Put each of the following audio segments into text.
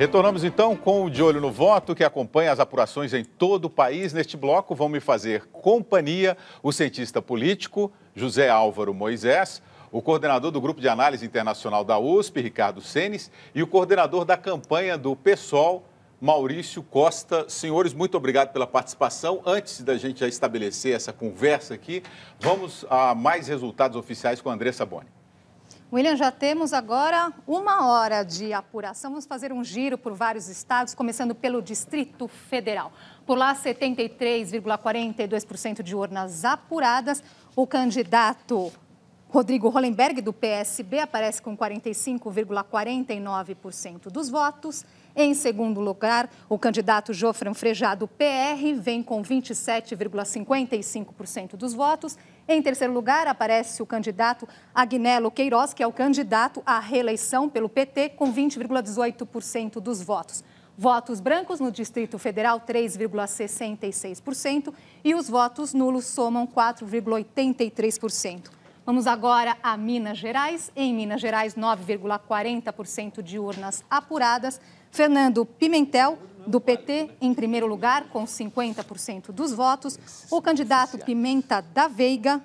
Retornamos então com o De Olho no Voto, que acompanha as apurações em todo o país. Neste bloco vão me fazer companhia o cientista político José Álvaro Moisés, o coordenador do Grupo de Análise Internacional da USP, Ricardo Senes, e o coordenador da campanha do PSOL, Maurício Costa. Senhores, muito obrigado pela participação. Antes da gente já estabelecer essa conversa aqui, vamos a mais resultados oficiais com a Andressa Boni. William, já temos agora 1 hora de apuração. Vamos fazer um giro por vários estados, começando pelo Distrito Federal. Por lá, 73,42% de urnas apuradas. O candidato Rodrigo Hollenberg, do PSB, aparece com 45,49% dos votos. Em segundo lugar, o candidato Jofran Frejá, do PR, vem com 27,55% dos votos. Em terceiro lugar, aparece o candidato Agnello Queiroz, que é o candidato à reeleição pelo PT, com 20,18% dos votos. Votos brancos no Distrito Federal, 3,66%, e os votos nulos somam 4,83%. Vamos agora a Minas Gerais. Em Minas Gerais, 9,40% de urnas apuradas. Fernando Pimentel, do PT, em primeiro lugar, com 50% dos votos. O candidato Pimenta da Veiga,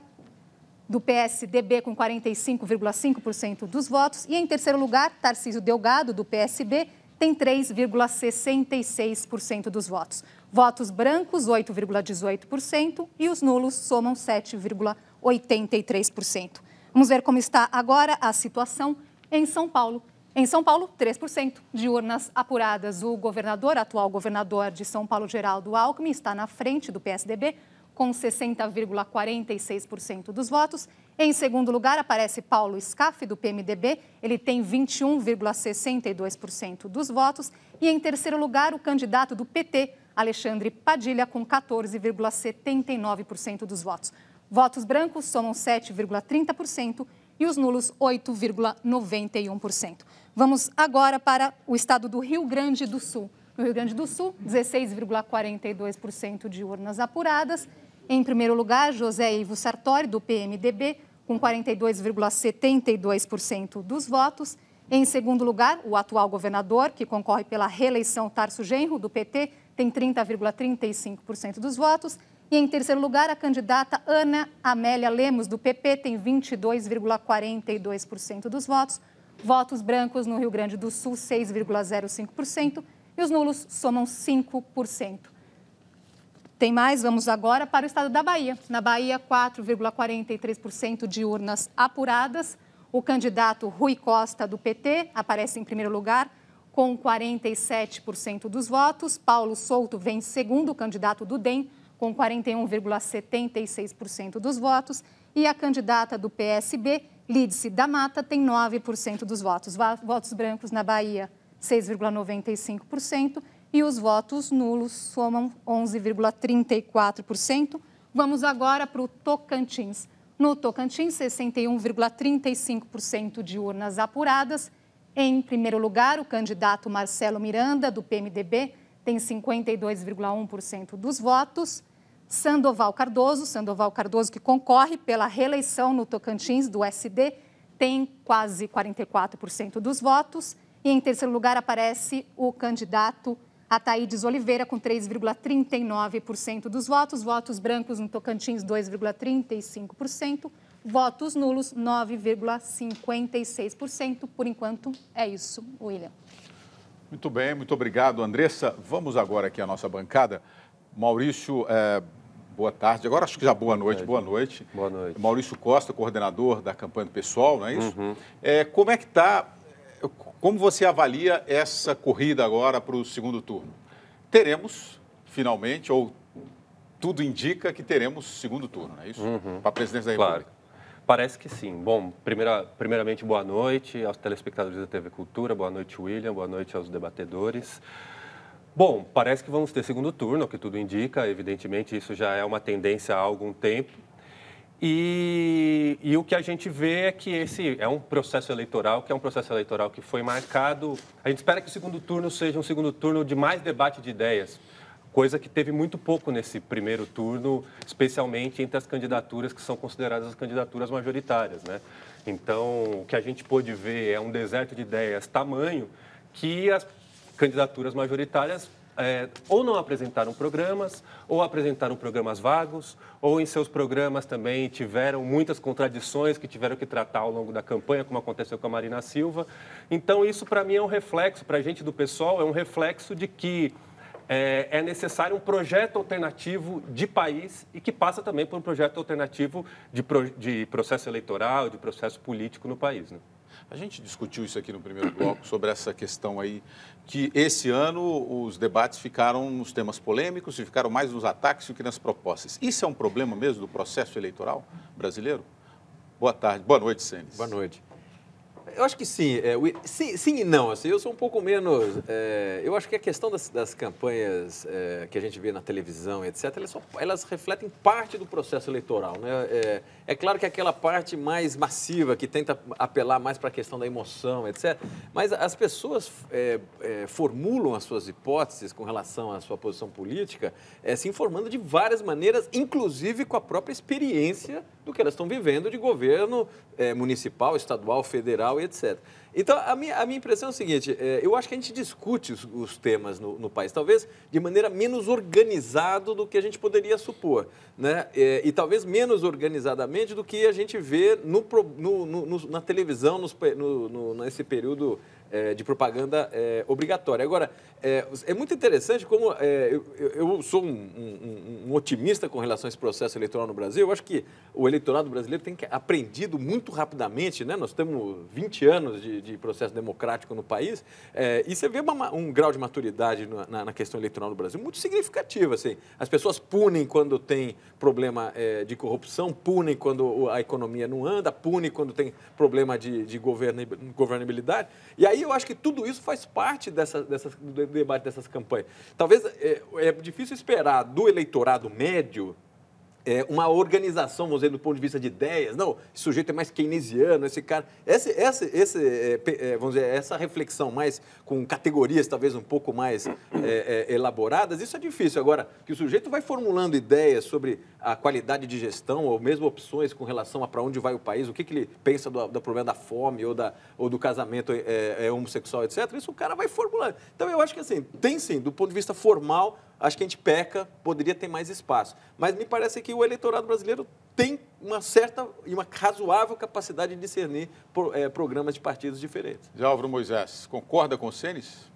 do PSDB, com 45,5% dos votos. E em terceiro lugar, Tarcísio Delgado, do PSB, tem 3,66% dos votos. Votos brancos, 8,18%, e os nulos somam 7,83%. Vamos ver como está agora a situação em São Paulo. Em São Paulo, 3% de urnas apuradas. O atual governador de São Paulo, Geraldo Alckmin, está na frente do PSDB, com 60,46% dos votos. Em segundo lugar, aparece Paulo Scaff, do PMDB. Ele tem 21,62% dos votos. E em terceiro lugar, o candidato do PT, Alexandre Padilha, com 14,79% dos votos. Votos brancos somam 7,30% e os nulos 8,91%. Vamos agora para o estado do Rio Grande do Sul. No Rio Grande do Sul, 16,42% de urnas apuradas. Em primeiro lugar, José Ivo Sartori, do PMDB, com 42,72% dos votos. Em segundo lugar, o atual governador, que concorre pela reeleição, Tarso Genro, do PT, tem 30,35% dos votos. E em terceiro lugar, a candidata Ana Amélia Lemos, do PP, tem 22,42% dos votos. Votos brancos no Rio Grande do Sul, 6,05%, e os nulos somam 5%. Tem mais, vamos agora para o estado da Bahia. Na Bahia, 4,43% de urnas apuradas. O candidato Rui Costa, do PT, aparece em primeiro lugar, com 47% dos votos. Paulo Souto vem segundo, o candidato do DEM, com 41,76% dos votos. E a candidata do PSB, Lídice da Mata, tem 9% dos votos. Votos brancos na Bahia, 6,95%. E os votos nulos somam 11,34%. Vamos agora para o Tocantins. No Tocantins, 61,35% de urnas apuradas. Em primeiro lugar, o candidato Marcelo Miranda, do PMDB, tem 52,1% dos votos. Sandoval Cardoso, que concorre pela reeleição no Tocantins do SD, tem quase 44% dos votos. E em terceiro lugar aparece o candidato Ataídes Oliveira, com 3,39% dos votos. Votos brancos no Tocantins, 2,35%. Votos nulos, 9,56%. Por enquanto, é isso, William. Muito bem, muito obrigado, Andressa. Vamos agora aqui à nossa bancada. Maurício, boa tarde. Agora acho que já boa noite. Boa noite. Boa noite. Maurício Costa, coordenador da campanha do PSOL, não é isso? Uhum. Como é que está... Como você avalia essa corrida agora para o segundo turno? Teremos, finalmente, ou tudo indica que teremos segundo turno, não é isso? Uhum. Para a presidência da República. Claro. Parece que sim. Bom, primeiramente, boa noite aos telespectadores da TV Cultura, boa noite, William, boa noite aos debatedores. Bom, parece que vamos ter segundo turno, o que tudo indica, evidentemente isso já é uma tendência há algum tempo. E o que a gente vê é que esse é um processo eleitoral, que foi marcado... A gente espera que o segundo turno seja um segundo turno de mais debate de ideias, coisa que teve muito pouco nesse primeiro turno, especialmente entre as candidaturas que são consideradas as candidaturas majoritárias, né? Então, o que a gente pôde ver é um deserto de ideias tamanho que candidaturas majoritárias ou não apresentaram programas, ou apresentaram programas vagos, ou em seus programas também tiveram muitas contradições que tiveram que tratar ao longo da campanha, como aconteceu com a Marina Silva. Então, isso para mim é um reflexo, para a gente do PSOL, é um reflexo de que é necessário um projeto alternativo de país e que passa também por um projeto alternativo de processo eleitoral, de processo político no país, né? A gente discutiu isso aqui no primeiro bloco, sobre essa questão aí, que esse ano os debates ficaram nos temas polêmicos e ficaram mais nos ataques do que nas propostas. Isso é um problema mesmo do processo eleitoral brasileiro? Boa tarde, boa noite, Senes. Boa noite. Eu acho que sim, sim e não. Assim, eu sou um pouco menos... eu acho que a questão das campanhas que a gente vê na televisão, etc., elas refletem parte do processo eleitoral, né? É claro que aquela parte mais massiva, que tenta apelar mais para a questão da emoção, etc., mas as pessoas formulam as suas hipóteses com relação à sua posição política, se informando de várias maneiras, inclusive com a própria experiência do que elas estão vivendo de governo municipal, estadual, federal, etc. Então, a minha impressão é o seguinte, eu acho que a gente discute os temas no país, talvez de maneira menos organizada do que a gente poderia supor, né? E talvez menos organizadamente do que a gente vê na televisão nesse período de propaganda obrigatória. Agora, é muito interessante como eu sou um otimista com relação a esse processo eleitoral no Brasil. Eu acho que o eleitorado brasileiro tem aprendido muito rapidamente, né? Nós temos 20 anos de processo democrático no país, e você vê um grau de maturidade na questão eleitoral no Brasil muito significativo. Assim. As pessoas punem quando tem problema de corrupção, punem quando a economia não anda, punem quando tem problema de governabilidade. E aí eu acho que tudo isso faz parte do debate dessas campanhas. Talvez é difícil esperar do eleitorado médio uma organização, vamos dizer, do ponto de vista de ideias. Não, esse sujeito é mais keynesiano, esse cara... vamos dizer, essa reflexão mais com categorias talvez um pouco mais elaboradas, isso é difícil. Agora, que o sujeito vai formulando ideias sobre a qualidade de gestão ou mesmo opções com relação a para onde vai o país, o que ele pensa do problema da fome ou do casamento homossexual, etc., isso o cara vai formulando. Então, eu acho que, assim, tem sim, do ponto de vista formal, acho que a gente peca, poderia ter mais espaço. Mas me parece que o eleitorado brasileiro tem uma certa e uma razoável capacidade de discernir programas de partidos diferentes. Zé Álvaro Moisés, concorda com o Senes?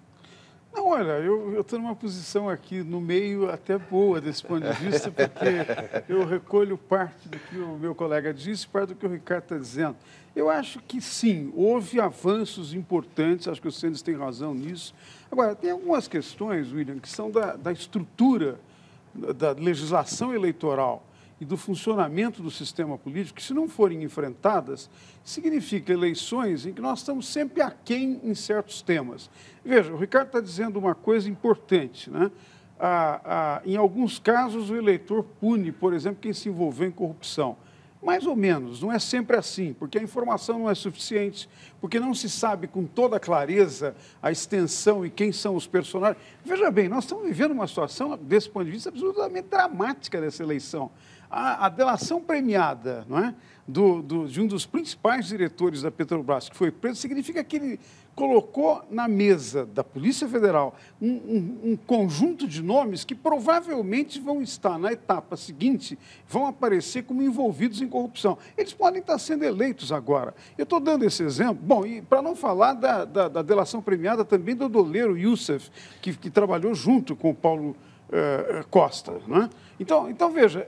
Não, olha, eu estou numa posição aqui no meio até boa desse ponto de vista, porque eu recolho parte do que o meu colega disse, parte do que o Ricardo está dizendo. Eu acho que sim, houve avanços importantes, acho que o Senes tem razão nisso. Agora, tem algumas questões, William, que são da estrutura da legislação eleitoral e do funcionamento do sistema político, que, se não forem enfrentadas, significa eleições em que nós estamos sempre aquém em certos temas. Veja, o Ricardo está dizendo uma coisa importante, né? Em alguns casos, o eleitor pune, por exemplo, quem se envolveu em corrupção. Mais ou menos, não é sempre assim, porque a informação não é suficiente, porque não se sabe com toda clareza a extensão e quem são os personagens. Veja bem, nós estamos vivendo uma situação, desse ponto de vista, absolutamente dramática dessa eleição. A delação premiada, não é? De um dos principais diretores da Petrobras, que foi preso, significa que ele colocou na mesa da Polícia Federal um conjunto de nomes que provavelmente vão estar na etapa seguinte, vão aparecer como envolvidos em corrupção. Eles podem estar sendo eleitos agora. Eu estou dando esse exemplo, bom, e para não falar da delação premiada também do doleiro Youssef, que trabalhou junto com o Paulo Costa, não é? Então, veja,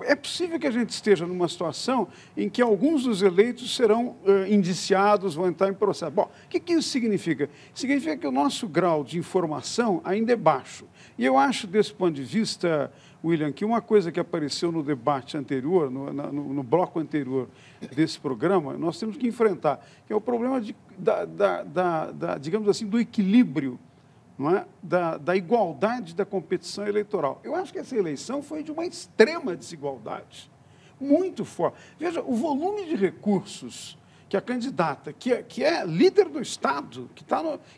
é possível que a gente esteja numa situação em que alguns dos eleitos serão indiciados, vão entrar em processo. Bom, o que isso significa? Significa que o nosso grau de informação ainda é baixo. E eu acho, desse ponto de vista, William, que uma coisa que apareceu no debate anterior, no bloco anterior desse programa, nós temos que enfrentar, que é o problema digamos assim, do equilíbrio, não é? da igualdade da competição eleitoral. Eu acho que essa eleição foi de uma extrema desigualdade, muito forte. Veja, o volume de recursos que a candidata, que é líder do Estado,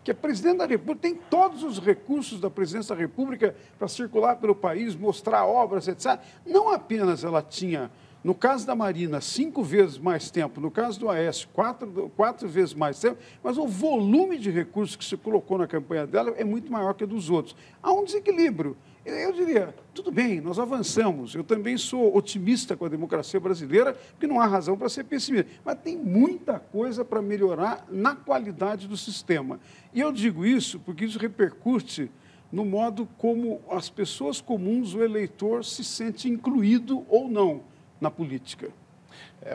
que é presidente da República, tem todos os recursos da presidência da República para circular pelo país, mostrar obras, etc. Não apenas ela tinha No caso da Marina, 5 vezes mais tempo. No caso do Aécio, 4 vezes mais tempo. Mas o volume de recursos que se colocou na campanha dela é muito maior que o dos outros. Há um desequilíbrio. Eu diria, tudo bem, nós avançamos. Eu também sou otimista com a democracia brasileira, porque não há razão para ser pessimista. Mas tem muita coisa para melhorar na qualidade do sistema. E eu digo isso porque isso repercute no modo como as pessoas comuns, o eleitor, se sente incluído ou não na política.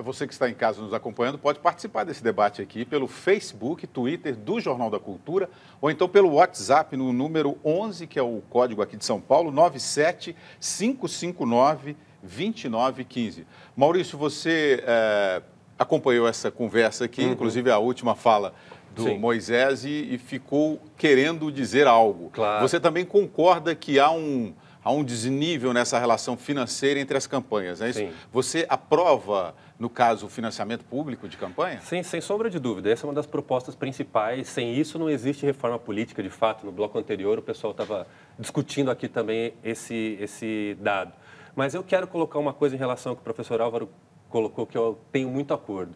Você que está em casa nos acompanhando pode participar desse debate aqui pelo Facebook, Twitter do Jornal da Cultura, ou então pelo WhatsApp no número 11, que é o código aqui de São Paulo, 97-559-2915. Maurício, você acompanhou essa conversa aqui, inclusive a última fala do Moisés, e ficou querendo dizer algo. Claro. Você também concorda que há um desnível nessa relação financeira entre as campanhas, é isso? Sim. Você aprova, no caso, o financiamento público de campanha? Sim, sem sombra de dúvida. Essa é uma das propostas principais. Sem isso, não existe reforma política, de fato. No bloco anterior, o pessoal estava discutindo aqui também esse dado. Mas eu quero colocar uma coisa em relação ao que o professor Álvaro colocou, que eu tenho muito acordo.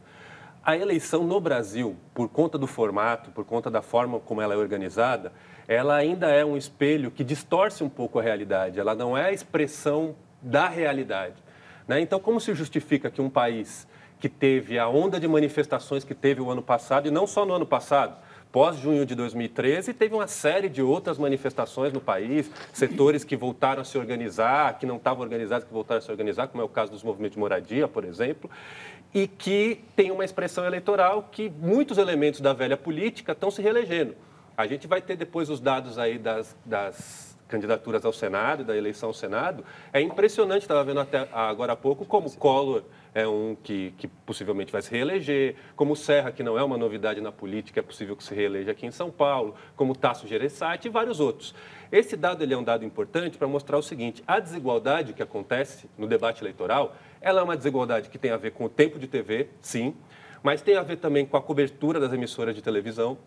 A eleição no Brasil, por conta do formato, por conta da forma como ela é organizada, ela ainda é um espelho que distorce um pouco a realidade. Ela não é a expressão da realidade, né? Então, como se justifica que um país que teve a onda de manifestações que teve o ano passado, e não só no ano passado, pós-junho de 2013, teve uma série de outras manifestações no país, setores que voltaram a se organizar, que não estavam organizados, que voltaram a se organizar, como é o caso dos movimentos de moradia, por exemplo, e que tem uma expressão eleitoral que muitos elementos da velha política estão se reelegendo. A gente vai ter depois os dados aí das candidaturas ao Senado, da eleição ao Senado. É impressionante, estava vendo até agora há pouco, como Collor é um que possivelmente vai se reeleger, como Serra, que não é uma novidade na política, é possível que se reeleja aqui em São Paulo, como Tasso Gereissati e vários outros. Esse dado ele é um dado importante para mostrar o seguinte: a desigualdade que acontece no debate eleitoral, ela é uma desigualdade que tem a ver com o tempo de TV, sim, mas tem a ver também com a cobertura das emissoras de televisão.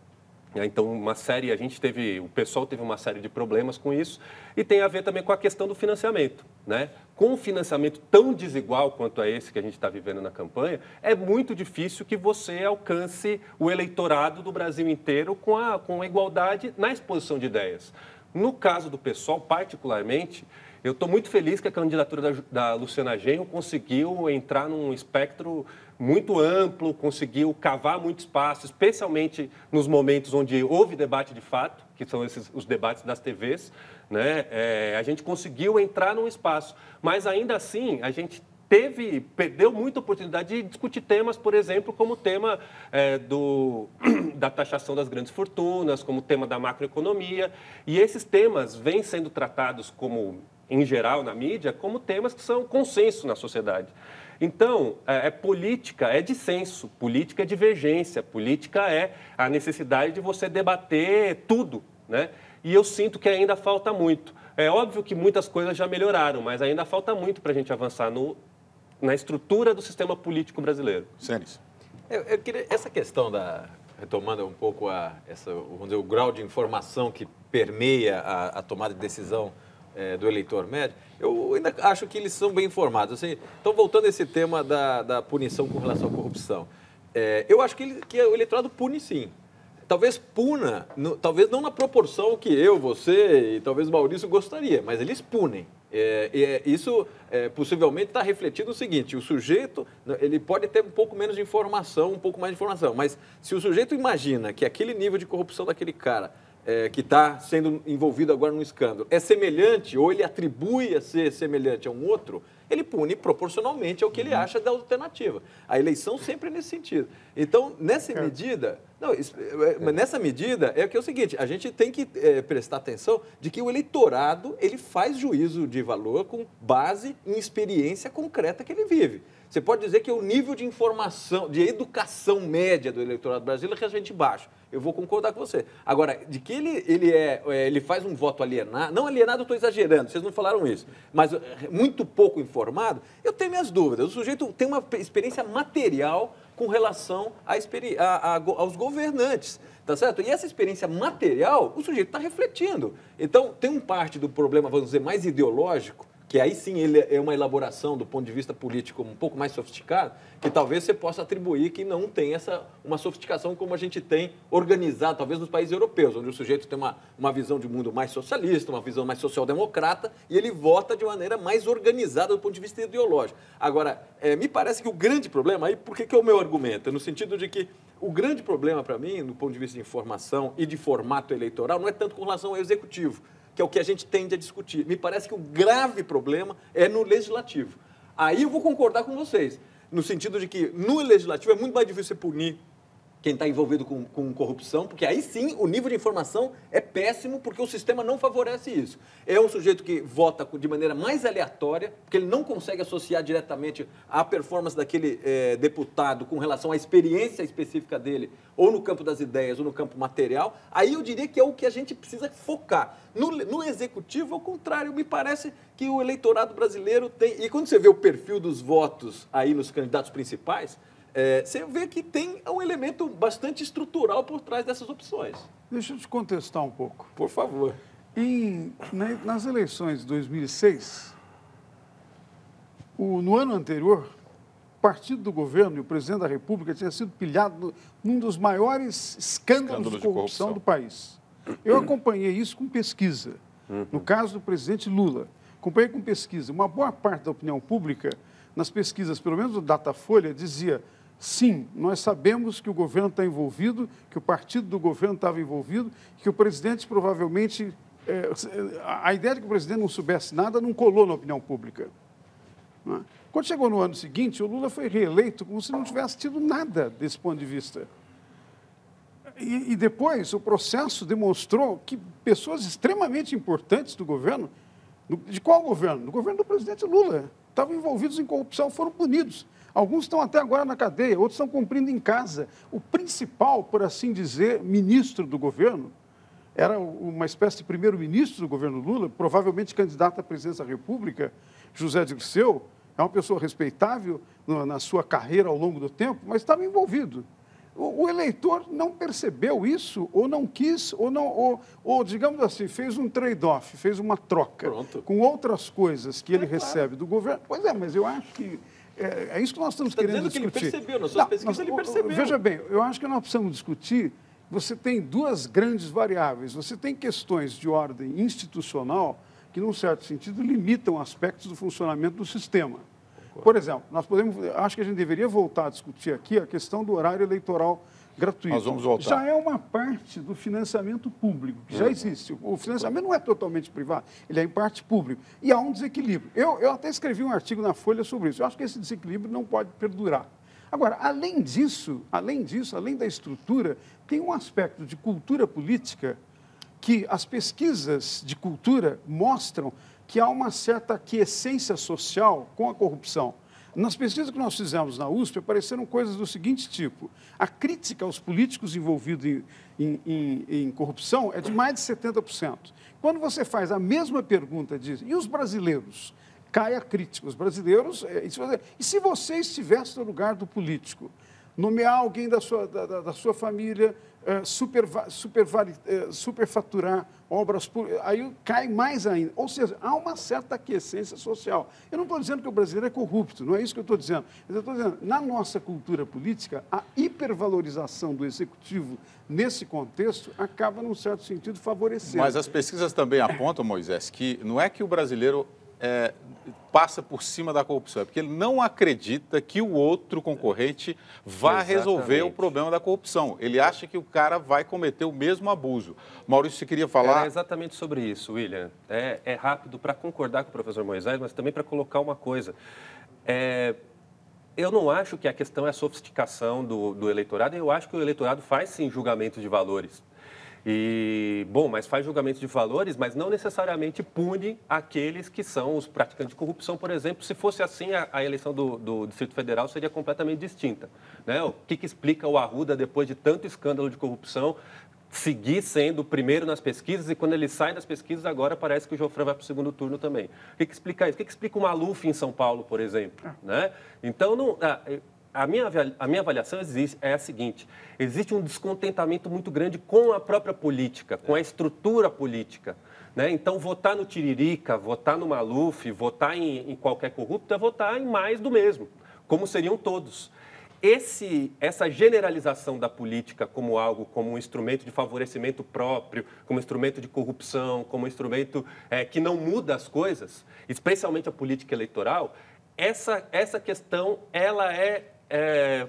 Então, o pessoal teve uma série de problemas com isso, e tem a ver também com a questão do financiamento, né? Com um financiamento tão desigual quanto é esse que a gente está vivendo na campanha, é muito difícil que você alcance o eleitorado do Brasil inteiro com a igualdade na exposição de ideias. No caso do PSOL, particularmente, eu estou muito feliz que a candidatura da Luciana Genro conseguiu entrar num espectro muito amplo, conseguiu cavar muito espaço, especialmente nos momentos onde houve debate de fato, que são os debates das TVs, né? A gente conseguiu entrar num espaço, mas ainda assim a gente perdeu muita oportunidade de discutir temas, por exemplo, como o tema da taxação das grandes fortunas, como o tema da macroeconomia, e esses temas vêm sendo tratados em geral na mídia, como temas que são consenso na sociedade. Então, política é dissenso, política é divergência, política é a necessidade de você debater tudo, né? E eu sinto que ainda falta muito. É óbvio que muitas coisas já melhoraram, mas ainda falta muito para a gente avançar na estrutura do sistema político brasileiro. Sênis. Eu queria, essa questão retomando um pouco vamos dizer, o grau de informação que permeia a tomada de decisão do eleitor médio, eu ainda acho que eles são bem informados. Assim, então, voltando a esse tema da punição com relação à corrupção, eu acho que o eleitorado pune sim. Talvez puna, talvez não na proporção que eu, você e talvez o Maurício gostaria, mas eles punem. Isso possivelmente está refletido no seguinte: o sujeito ele pode ter um pouco menos de informação, um pouco mais de informação, mas se o sujeito imagina que aquele nível de corrupção daquele cara que está sendo envolvido agora num escândalo é semelhante, ou ele atribui a ser semelhante a um outro, ele pune proporcionalmente ao que ele acha da alternativa. A eleição sempre é nesse sentido. Então, nessa medida... nessa medida é que é o seguinte: a gente tem que prestar atenção de que o eleitorado ele faz juízo de valor com base em experiência concreta que ele vive. Você pode dizer que o nível de informação, de educação média do eleitorado brasileiro é relativamente baixo. Eu vou concordar com você. Agora, de que ele faz um voto alienado, não alienado, eu estou exagerando, vocês não falaram isso, mas muito pouco informado, eu tenho minhas dúvidas. O sujeito tem uma experiência material com relação aos governantes, tá certo? E essa experiência material, o sujeito está refletindo. Então, tem parte do problema, vamos dizer, mais ideológico, que aí sim ele é uma elaboração do ponto de vista político um pouco mais sofisticado, que talvez você possa atribuir que não tem uma sofisticação como a gente tem organizado, talvez nos países europeus, onde o sujeito tem uma visão de mundo mais socialista, uma visão mais social-democrata, e ele vota de maneira mais organizada do ponto de vista ideológico. Agora, me parece que o grande problema, aí por que é o meu argumento? No sentido de que o grande problema para mim, no ponto de vista de informação e de formato eleitoral, não é tanto com relação ao executivo, que é o que a gente tende a discutir. Me parece que o grave problema é no legislativo. Aí eu vou concordar com vocês, no sentido de que no legislativo é muito mais difícil você punir quem está envolvido com corrupção, porque aí sim o nível de informação é péssimo, porque o sistema não favorece isso. É um sujeito que vota de maneira mais aleatória, porque ele não consegue associar diretamente a performance daquele deputado com relação à experiência específica dele, ou no campo das ideias, ou no campo material. Aí eu diria que é o que a gente precisa focar. No executivo, ao contrário, me parece que o eleitorado brasileiro tem... E quando você vê o perfil dos votos aí nos candidatos principais, você vê que tem um elemento bastante estrutural por trás dessas opções. Deixa eu te contestar um pouco. Por favor. Nas eleições de 2006, no ano anterior, o partido do governo e o presidente da República tinha sido pilhado num dos maiores escândalos de corrupção do país. Eu acompanhei isso com pesquisa. No caso do presidente Lula, acompanhei com pesquisa. Uma boa parte da opinião pública, nas pesquisas, pelo menos o Datafolha, dizia: sim, nós sabemos que o governo está envolvido, que o partido do governo estava envolvido, que o presidente provavelmente... a ideia de que o presidente não soubesse nada não colou na opinião pública. Não é? Quando chegou no ano seguinte, o Lula foi reeleito como se não tivesse tido nada desse ponto de vista. E depois o processo demonstrou que pessoas extremamente importantes do governo, de qual governo? Do governo do presidente Lula, estavam envolvidos em corrupção, foram punidos. Alguns estão até agora na cadeia, outros estão cumprindo em casa. O principal, por assim dizer, ministro do governo, era uma espécie de primeiro-ministro do governo Lula, provavelmente candidato à presidência da República, José Dirceu, é uma pessoa respeitável na sua carreira ao longo do tempo, mas estava envolvido. O eleitor não percebeu isso, ou não quis, ou digamos assim, fez um trade-off, fez uma troca com outras coisas que ele recebe do governo. Pois é, mas eu acho que é isso que nós estamos querendo discutir. Que ele percebeu, nas suas pesquisas ele percebeu. Veja bem, eu acho que nós precisamos discutir, você tem duas grandes variáveis. Você tem questões de ordem institucional que, num certo sentido, limitam aspectos do funcionamento do sistema. Por exemplo, acho que a gente deveria voltar a discutir aqui a questão do horário eleitoral gratuito. Nós vamos voltar. Já é uma parte do financiamento público, que já existe. O financiamento não é totalmente privado, ele é em parte público. E há um desequilíbrio. Eu até escrevi um artigo na Folha sobre isso. Eu acho que esse desequilíbrio não pode perdurar. Agora, além da estrutura, tem um aspecto de cultura política que as pesquisas de cultura mostram que há uma certa aquiescência social com a corrupção. Nas pesquisas que nós fizemos na USP, apareceram coisas do seguinte tipo: a crítica aos políticos envolvidos em corrupção é de mais de 70%. Quando você faz a mesma pergunta, diz: e os brasileiros? Cai a crítica. Os brasileiros... E se você estivesse no lugar do político, nomear alguém da sua família, superfaturar obras públicas, aí cai mais ainda. Ou seja, há uma certa aquiescência social. Eu não estou dizendo que o brasileiro é corrupto, não é isso que eu estou dizendo. Mas eu estou dizendo, na nossa cultura política, a hipervalorização do executivo nesse contexto acaba, num certo sentido, favorecendo. Mas as pesquisas também apontam, Moisés, que não é que o brasileiro passa por cima da corrupção, é porque ele não acredita que o outro concorrente vá resolver o problema da corrupção. Ele acha que o cara vai cometer o mesmo abuso. Maurício, você queria falar? É exatamente sobre isso, William. É rápido para concordar com o professor Moisés, mas também para colocar uma coisa. Eu não acho que a questão é a sofisticação do eleitorado, eu acho que o eleitorado faz, sim, julgamento de valores. Mas faz julgamento de valores, mas não necessariamente pune aqueles que são os praticantes de corrupção, por exemplo. Se fosse assim, a eleição do Distrito Federal seria completamente distinta, né? O que explica o Arruda, depois de tanto escândalo de corrupção, seguir sendo o primeiro nas pesquisas, e quando ele sai das pesquisas, agora parece que o Jofré vai para o segundo turno também. O que explica isso? O que explica o Maluf em São Paulo, por exemplo? Né? Então, a minha avaliação é a seguinte: existe um descontentamento muito grande com a própria política, com a estrutura política. Né? Então, votar no Tiririca, votar no Maluf, votar em qualquer corrupto é votar em mais do mesmo, como seriam todos. Essa generalização da política como um instrumento de favorecimento próprio, como instrumento de corrupção, como instrumento que não muda as coisas, especialmente a política eleitoral, essa questão, ela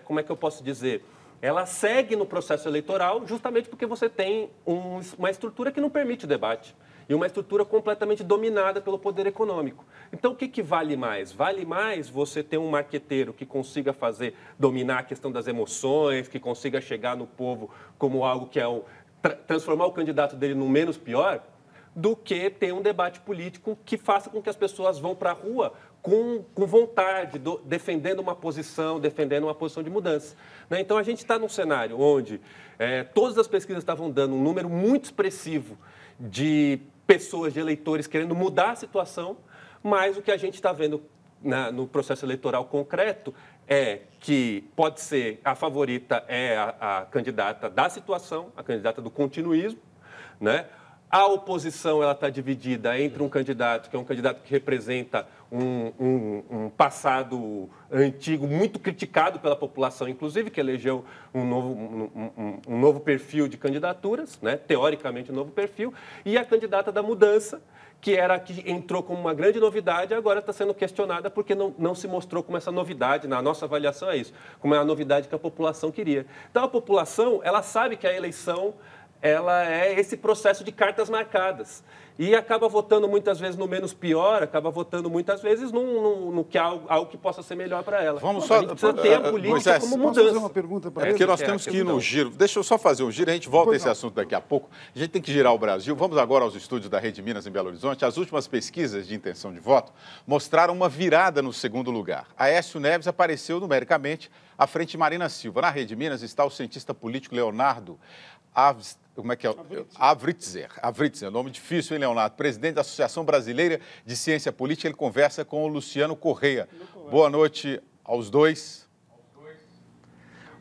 como é que eu posso dizer? Ela segue no processo eleitoral justamente porque você tem uma estrutura que não permite o debate. E uma estrutura completamente dominada pelo poder econômico. Então, o que vale mais? Vale mais você ter um marqueteiro que consiga dominar a questão das emoções, que consiga chegar no povo como algo que transformar o candidato dele no menos pior, do que ter um debate político que faça com que as pessoas vão para a rua com vontade, defendendo uma posição de mudança. Né? Então, a gente está num cenário onde todas as pesquisas estavam dando um número muito expressivo de pessoas, de eleitores querendo mudar a situação, mas o que a gente está vendo no processo eleitoral concreto é que pode ser a favorita a candidata da situação, a candidata do continuismo, né? A oposição está dividida entre um candidato que é um candidato que representa um passado antigo muito criticado pela população, inclusive, que elegeu um novo perfil de candidaturas, né? Teoricamente um novo perfil, e a candidata da mudança, que era a que entrou como uma grande novidade, agora está sendo questionada porque não se mostrou como essa novidade, na nossa avaliação é isso, como é a novidade que a população queria. Então, a população, ela sabe que a eleição ela é esse processo de cartas marcadas. E acaba votando muitas vezes no menos pior, acaba votando muitas vezes no que algo que possa ser melhor para ela. Vamos só, a gente precisa ter a política Moisés, como mudança. Posso fazer uma pergunta para ele? Porque nós temos que ir no giro. Deixa eu só fazer um giro, a gente volta a esse assunto daqui a pouco. A gente tem que girar o Brasil. Vamos agora aos estúdios da Rede Minas em Belo Horizonte. As últimas pesquisas de intenção de voto mostraram uma virada no segundo lugar. Aécio Neves apareceu numericamente à frente de Marina Silva. Na Rede Minas está o cientista político Leonardo Avritzer, nome difícil, hein, Leonardo? Presidente da Associação Brasileira de Ciência Política. Ele conversa com o Luciano Correia. Boa noite aos dois.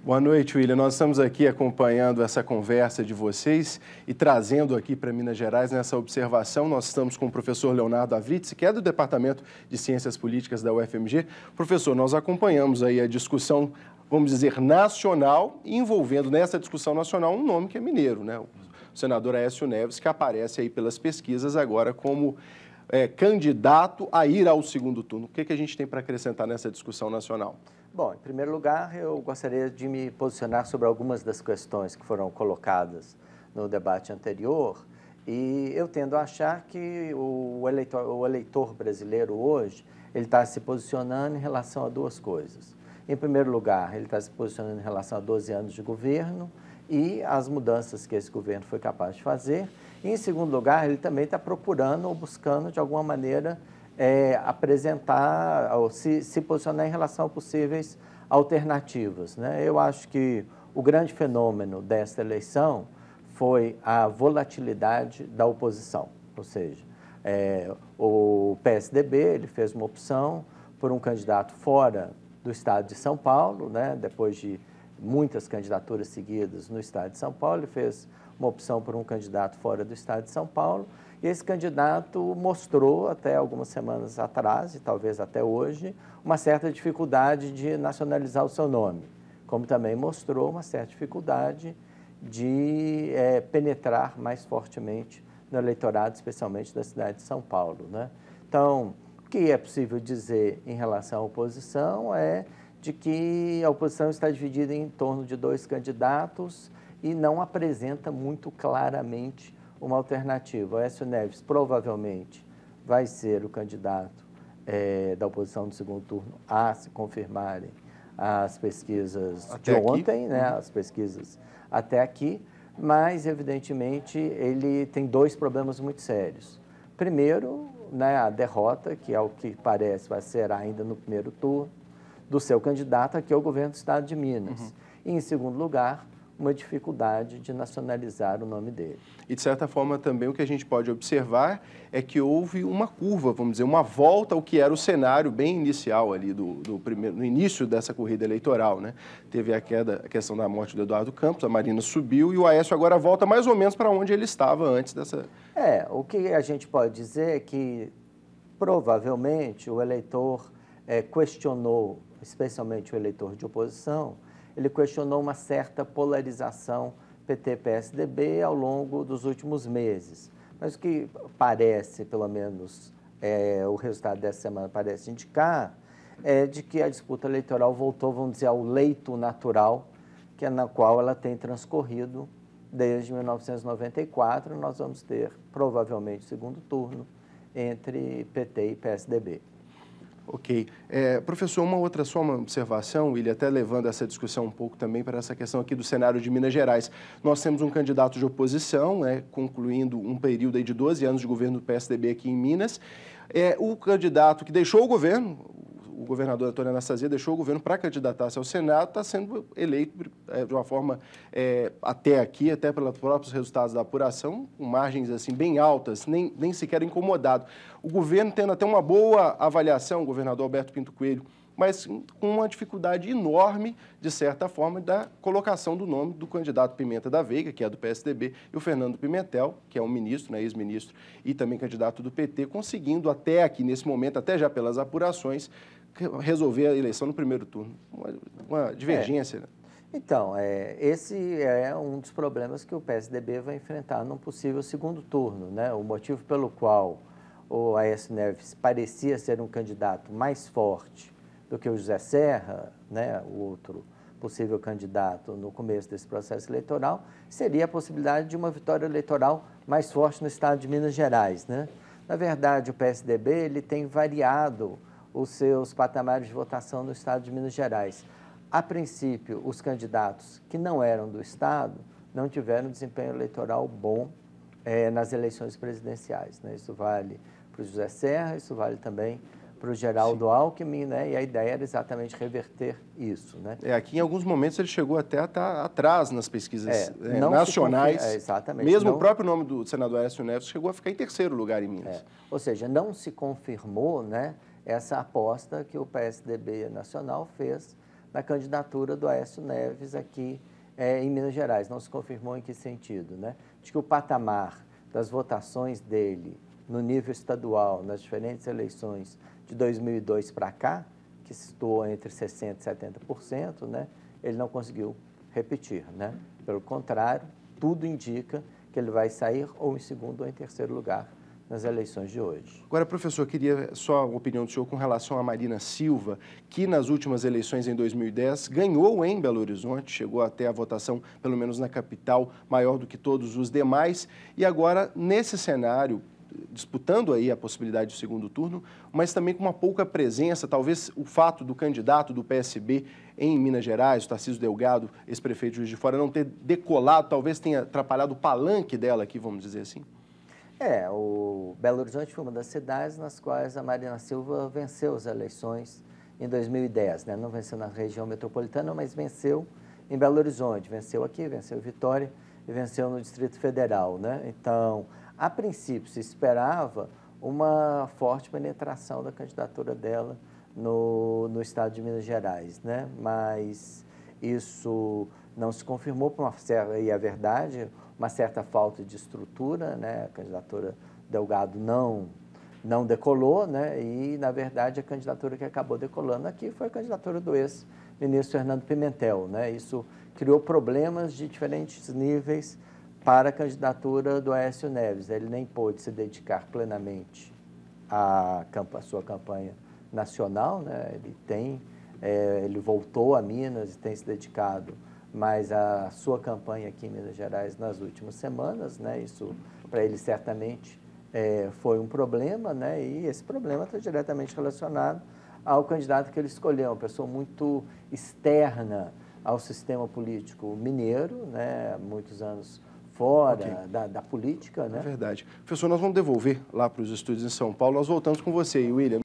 Boa noite, William. Nós estamos aqui acompanhando essa conversa de vocês e trazendo aqui para Minas Gerais nessa observação. Nós estamos com o professor Leonardo Avritzer, que é do Departamento de Ciências Políticas da UFMG. Professor, nós acompanhamos aí a discussão, vamos dizer, nacional, envolvendo nessa discussão nacional um nome que é mineiro, né? O senador Aécio Neves, que aparece aí pelas pesquisas agora como candidato a ir ao segundo turno. O que a gente tem para acrescentar nessa discussão nacional? Bom, em primeiro lugar, eu gostaria de me posicionar sobre algumas das questões que foram colocadas no debate anterior, e eu tendo a achar que o eleitor brasileiro hoje, ele está se posicionando em relação a duas coisas. Em primeiro lugar, ele está se posicionando em relação a 12 anos de governo e as mudanças que esse governo foi capaz de fazer. E, em segundo lugar, ele também está procurando ou buscando, de alguma maneira, apresentar ou se posicionar em relação a possíveis alternativas, né? Eu acho que o grande fenômeno desta eleição foi a volatilidade da oposição, ou seja, o PSDB ele fez uma opção por um candidato fora do estado de São Paulo, né? Depois de muitas candidaturas seguidas no estado de São Paulo, ele fez uma opção por um candidato fora do estado de São Paulo, e esse candidato mostrou até algumas semanas atrás, e talvez até hoje, uma certa dificuldade de nacionalizar o seu nome, como também mostrou uma certa dificuldade de penetrar mais fortemente no eleitorado, especialmente da cidade de São Paulo, né? Então, o que é possível dizer em relação à oposição é de que a oposição está dividida em torno de dois candidatos e não apresenta muito claramente uma alternativa. O Aécio Neves provavelmente vai ser o candidato da oposição no segundo turno a se confirmarem as pesquisas até de ontem, né? As pesquisas até aqui, mas evidentemente ele tem dois problemas muito sérios. Primeiro, né, a derrota, que é o que parece vai ser ainda no primeiro turno, do seu candidato aqui ao governo do estado de Minas. E, em segundo lugar, uma dificuldade de nacionalizar o nome dele. E, de certa forma, também o que a gente pode observar é que houve uma curva, vamos dizer, uma volta ao que era o cenário bem inicial ali no início dessa corrida eleitoral, né? Teve a questão da morte do Eduardo Campos, a Marina subiu e o Aécio agora volta mais ou menos para onde ele estava antes dessa... O que a gente pode dizer é que, provavelmente, o eleitor questionou, especialmente o eleitor de oposição, ele questionou uma certa polarização PT-PSDB ao longo dos últimos meses. Mas o que parece, pelo menos, o resultado dessa semana parece indicar, é de que a disputa eleitoral voltou, vamos dizer, ao leito natural, que é na qual ela tem transcorrido desde 1994. Nós vamos ter, provavelmente, o segundo turno entre PT e PSDB. Ok. Professor, uma observação, William, até levando essa discussão um pouco também para essa questão aqui do cenário de Minas Gerais. Nós temos um candidato de oposição, concluindo um período aí de 12 anos de governo do PSDB aqui em Minas. O candidato que deixou o governo, o governador Antônio Anastasia deixou o governo para candidatar-se ao Senado, está sendo eleito de uma forma, até pelos próprios resultados da apuração, com margens assim, bem altas, nem sequer incomodado. O governo tendo até uma boa avaliação, o governador Alberto Pinto Coelho, mas com uma dificuldade enorme, de certa forma, da colocação do nome do candidato Pimenta da Veiga, que é do PSDB, e o Fernando Pimentel, que é um ministro, ex-ministro, e também candidato do PT, conseguindo até aqui, nesse momento, até já pelas apurações, resolver a eleição no primeiro turno. Uma divergência. Então, esse é um dos problemas que o PSDB vai enfrentar num possível segundo turno, né? O motivo pelo qual o Aécio Neves parecia ser um candidato mais forte do que o José Serra, né, o outro possível candidato no começo desse processo eleitoral, seria a possibilidade de uma vitória eleitoral mais forte no estado de Minas Gerais, né? Na verdade, o PSDB ele tem variado os seus patamares de votação no estado de Minas Gerais. A princípio, os candidatos que não eram do estado não tiveram desempenho eleitoral bom nas eleições presidenciais, né? Isso vale para o José Serra, isso vale também para o Geraldo Alckmin, né? E a ideia era exatamente reverter isso, né? Aqui, em alguns momentos, ele chegou até a estar atrás nas pesquisas nacionais. Exatamente. Mesmo o próprio nome do senador Aécio Neves chegou a ficar em terceiro lugar em Minas. Ou seja, não se confirmou, né, essa aposta que o PSDB nacional fez na candidatura do Aécio Neves aqui em Minas Gerais. Não se confirmou em que sentido, né? De que o patamar das votações dele no nível estadual, nas diferentes eleições de 2002 para cá, que se situou entre 60% e 70%, né, ele não conseguiu repetir, né? Pelo contrário, tudo indica que ele vai sair ou em segundo ou em terceiro lugar nas eleições de hoje. Agora, professor, queria só a opinião do senhor com relação a Marina Silva, que nas últimas eleições em 2010 ganhou em Belo Horizonte, chegou até a votação, pelo menos na capital, maior do que todos os demais, e agora, nesse cenário, disputando aí a possibilidade de segundo turno, mas também com uma pouca presença, talvez o fato do candidato do PSB em Minas Gerais, o Tarcísio Delgado, ex-prefeito de Juiz de Fora, não ter decolado, talvez tenha atrapalhado o palanque dela aqui, vamos dizer assim? O Belo Horizonte foi uma das cidades nas quais a Marina Silva venceu as eleições em 2010, né? Não venceu na região metropolitana, mas venceu em Belo Horizonte, venceu aqui, venceu em Vitória e venceu no Distrito Federal, né? Então, a princípio, se esperava uma forte penetração da candidatura dela no estado de Minas Gerais, né? Mas isso não se confirmou por e é verdade, uma certa falta de estrutura, né? A candidatura Delgado não decolou, né? E, na verdade, a candidatura que acabou decolando aqui foi a candidatura do ex-ministro Fernando Pimentel, né? Isso criou problemas de diferentes níveis para a candidatura do Aécio Neves. Ele nem pôde se dedicar plenamente à sua campanha nacional, né? Ele voltou a Minas e tem se dedicado mais à sua campanha aqui em Minas Gerais nas últimas semanas, né? Isso, para ele, certamente foi um problema, né? E esse problema está diretamente relacionado ao candidato que ele escolheu, uma pessoa muito externa ao sistema político mineiro, né? Muitos anos fora da política, né? É verdade. Professor, nós vamos devolver lá para os estúdios em São Paulo. Nós voltamos com você, William.